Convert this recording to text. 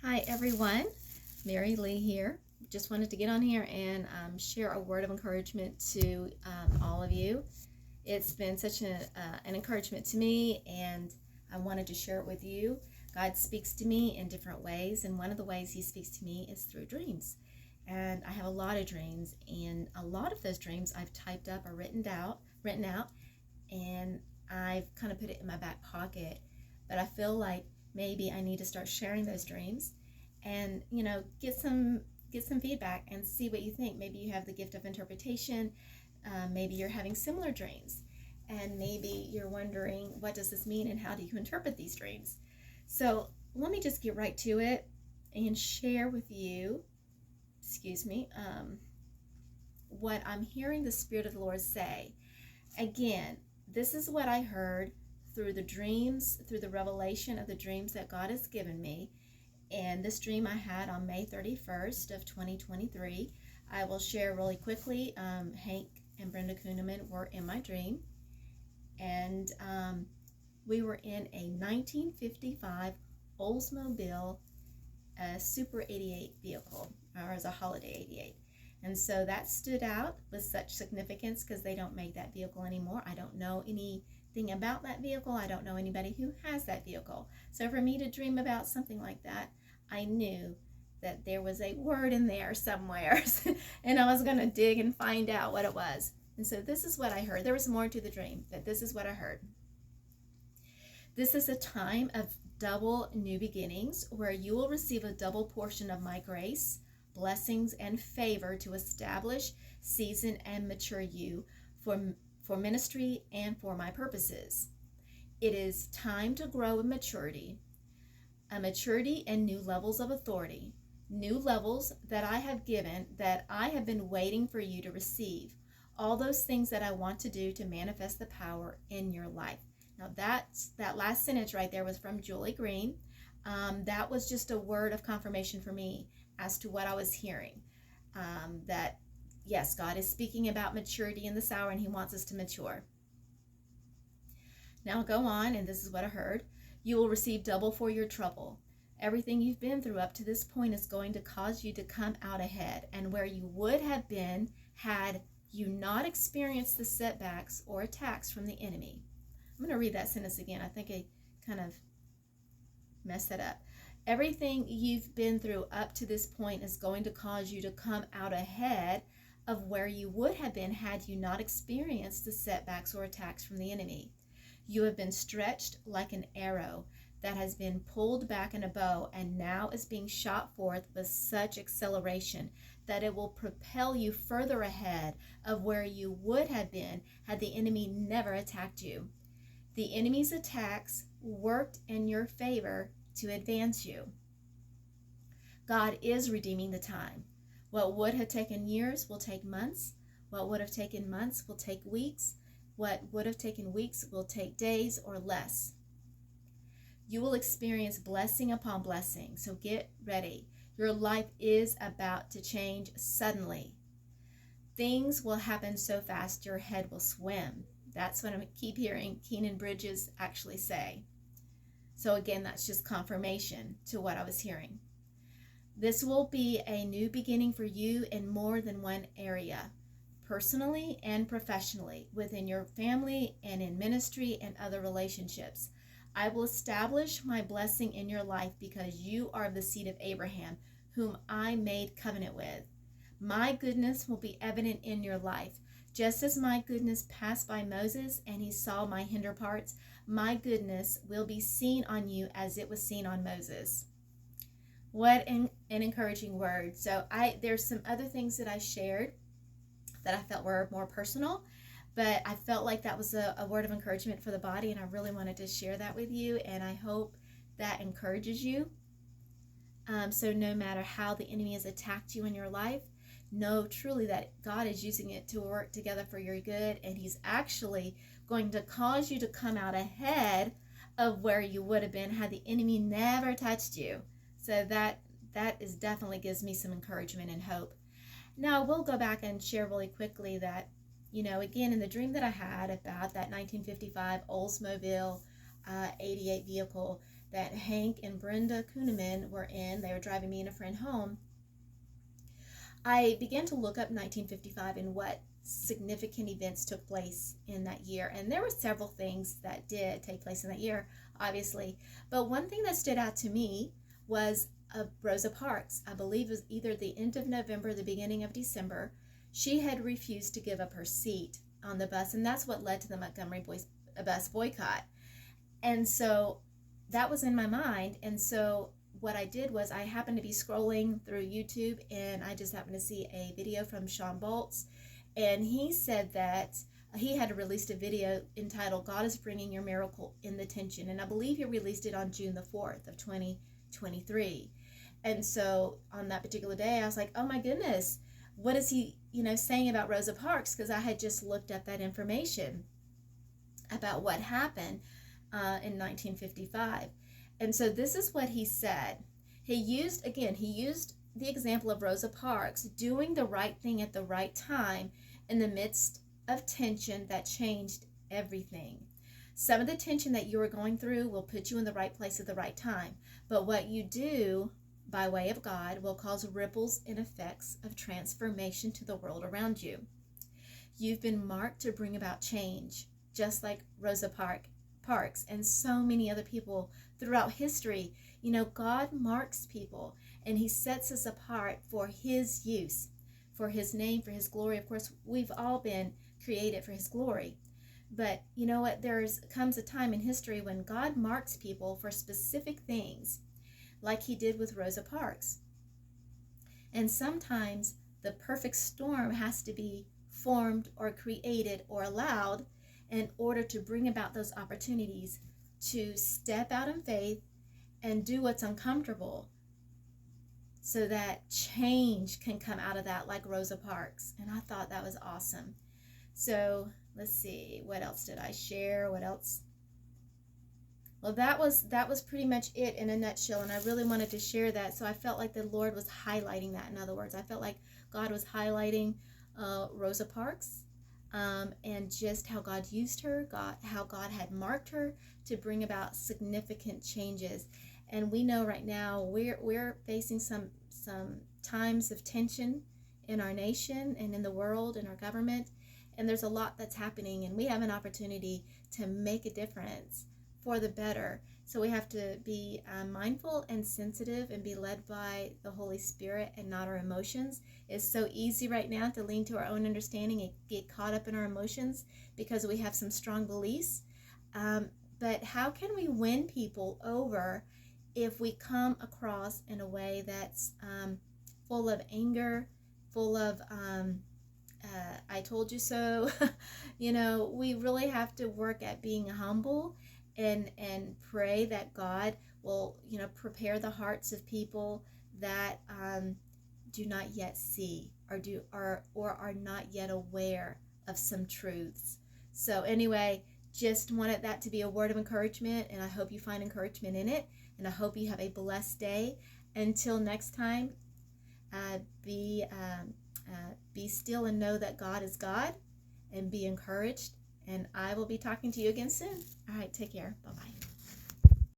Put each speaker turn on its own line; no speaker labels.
Hi everyone, Mary Lee here. Just wanted to get on here and share a word of encouragement to all of you. It's been such an encouragement to me, and I wanted to share it with you. God speaks to me in different ways, and one of the ways He speaks to me is through dreams. And I have a lot of dreams, and a lot of those dreams I've typed up or written out, and I've kind of put it in my back pocket. But I feel like maybe I need to start sharing those dreams and get some feedback and see what you think. Maybe you have the gift of interpretation. Maybe you're having similar dreams, and maybe you're wondering, what does this mean and how do you interpret these dreams? So let me just get right to it and share with you, what I'm hearing the Spirit of the Lord say. Again, this is what I heard through the dreams, through the revelation of the dreams that God has given me. And this dream I had on May 31st of 2023. I will share really quickly. Hank and Brenda Kunneman were in my dream. And we were in a 1955 Oldsmobile Super 88 vehicle, or as a Holiday 88. And so that stood out with such significance because they don't make that vehicle anymore. I don't know anything about that vehicle. I don't know anybody who has that vehicle. So for me to dream about something like that, I knew that there was a word in there somewhere, and I was going to dig and find out what it was. And so this is what I heard. There was more to the dream, but this is what I heard. This is a time of double new beginnings where you will receive a double portion of my grace, blessings, and favor to establish, season, and mature you for ministry and for my purposes. It is time to grow in maturity, a maturity and new levels of authority, new levels that I have given, that I have been waiting for you to receive. All those things that I want to do to manifest the power in your life. Now that last sentence right there was from Julie Green. That was just a word of confirmation for me as to what I was hearing. That yes, God is speaking about maturity in this hour, and He wants us to mature. Now go on, and this is what I heard. You will receive double for your trouble. Everything you've been through up to this point is going to cause you to come out ahead, and where you would have been had you not experienced the setbacks or attacks from the enemy. I'm going to read that sentence again. I think I kind of messed that up. Everything you've been through up to this point is going to cause you to come out ahead of where you would have been had you not experienced the setbacks or attacks from the enemy. You have been stretched like an arrow that has been pulled back in a bow and now is being shot forth with such acceleration that it will propel you further ahead of where you would have been had the enemy never attacked you. The enemy's attacks worked in your favor to advance you. God is redeeming the time. What would have taken years will take months. What would have taken months will take weeks. What would have taken weeks will take days or less. You will experience blessing upon blessing, so get ready. Your life is about to change suddenly. Things will happen so fast your head will swim. That's what I keep hearing Keenan Bridges actually say. So again, that's just confirmation to what I was hearing. This will be a new beginning for you in more than one area, personally and professionally, within your family and in ministry and other relationships. I will establish my blessing in your life because you are of the seed of Abraham, whom I made covenant with. My goodness will be evident in your life. Just as my goodness passed by Moses and he saw my hinder parts, my goodness will be seen on you as it was seen on Moses. What an encouraging word. So there's some other things that I shared that I felt were more personal, but I felt like that was a word of encouragement for the body, and I really wanted to share that with you, and I hope that encourages you. So no matter how the enemy has attacked you in your life, know truly that God is using it to work together for your good, and He's actually going to cause you to come out ahead of where you would have been had the enemy never touched you. So that is definitely gives me some encouragement and hope. Now we'll go back and share really quickly that, again, in the dream that I had about that 1955 Oldsmobile 88 vehicle, that Hank and Brenda Kunneman were in. They were driving me and a friend home. I began to look up 1955 and what significant events took place in that year. And there were several things that did take place in that year, obviously. But one thing that stood out to me was Rosa Parks. I believe it was either the end of November or the beginning of December. She had refused to give up her seat on the bus, and that's what led to the Montgomery Bus Boycott. And so that was in my mind. And so what I did was I happened to be scrolling through YouTube, and I just happened to see a video from Sean Boltz, and he said that he had released a video entitled "God is Bringing Your Miracle in the Tension," and I believe he released it on June the 4th of 2023. And so on that particular day, I was like, oh my goodness, what is he, saying about Rosa Parks? Because I had just looked up that information about what happened in 1955. And so this is what he said. He used the example of Rosa Parks doing the right thing at the right time in the midst of tension that changed everything. Some of the tension that you are going through will put you in the right place at the right time. But what you do by way of God will cause ripples and effects of transformation to the world around you. You've been marked to bring about change, just like Rosa Parks and so many other people throughout history. God marks people, and he sets us apart for his use, for his name, for his glory. Of course, we've all been created for his glory. But you know what? Comes a time in history when God marks people for specific things, like he did with Rosa Parks. And sometimes the perfect storm has to be formed or created or allowed in order to bring about those opportunities to step out in faith and do what's uncomfortable so that change can come out of that, like Rosa Parks. And I thought that was awesome. So let's see, what else did I share? What else? Well, that was pretty much it in a nutshell, and I really wanted to share that. So I felt like the Lord was highlighting that. In other words, I felt like God was highlighting Rosa Parks, and just how God used her, how God had marked her to bring about significant changes. And we know right now we're facing some times of tension in our nation and in the world, in our government, and there's a lot that's happening, and we have an opportunity to make a difference for the better. So we have to be mindful and sensitive and be led by the Holy Spirit and not our emotions. It's so easy right now to lean to our own understanding and get caught up in our emotions because we have some strong beliefs. But how can we win people over if we come across in a way that's full of anger, full of I told you so? We really have to work at being humble and pray that God will, prepare the hearts of people that do not yet see or are not yet aware of some truths. So anyway, just wanted that to be a word of encouragement, and I hope you find encouragement in it, and I hope you have a blessed day. Until next time, be still and know that God is God, and be encouraged. And I will be talking to you again soon. All right, take care. Bye-bye.